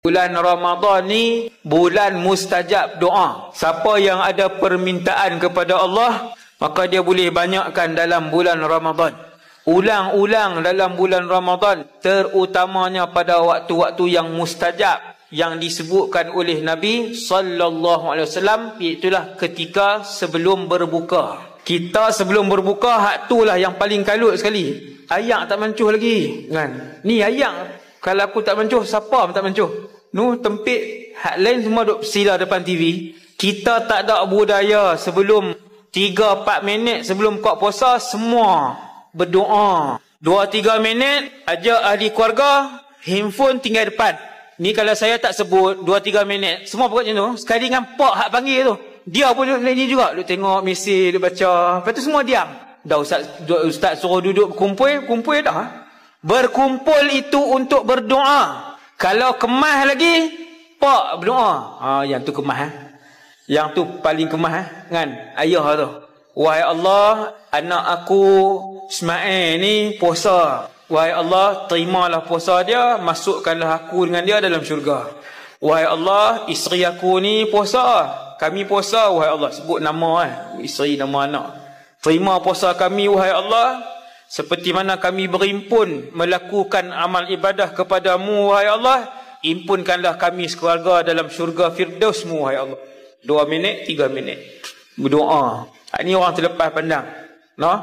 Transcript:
Bulan Ramadan ni bulan mustajab doa. Siapa yang ada permintaan kepada Allah, maka dia boleh banyakkan dalam bulan Ramadan. Ulang-ulang dalam bulan Ramadan, terutamanya pada waktu-waktu yang mustajab yang disebutkan oleh Nabi sallallahu alaihi wasallam, iaitulah ketika sebelum berbuka. Kita sebelum berbuka, hak itulah yang paling kalut sekali. Ayak tak mancuh lagi, kan? Ni ayak, kalau aku tak mancuh, siapa tak mancuh? Tempik hak lain semua duk sila depan TV. Kita tak ada budaya sebelum 3-4 minit sebelum buka puasa semua berdoa. 2-3 minit ajak ahli keluarga, handphone tinggal depan. Ni kalau saya tak sebut 2-3 minit, semua buat macam tu. Sekali dengan pak hak panggil tu, dia pun ni juga duk tengok mesej, duk baca. Lepas tu semua diam. Dah ustaz suruh duduk kumpul dah. Berkumpul itu untuk berdoa. Kalau kemas lagi, pak berdoa. Yang tu kemas. Yang tu paling kemas, kan? Ayah tu. Wahai Allah, anak aku Ismail ni puasa. Wahai Allah, terimalah puasa dia, masukkanlah aku dengan dia dalam syurga. Wahai Allah, isteri aku ni puasa. Kami puasa, wahai Allah. Sebut nama isteri, nama anak. Terima puasa kami, wahai Allah. Seperti mana kami berimpun melakukan amal ibadah kepadamu, wahai Allah, impunkanlah kami sekeluarga dalam syurga Firdausmu, wahai Allah. 2 minit, 3 minit berdoa. Ini orang terlepas pandang, no?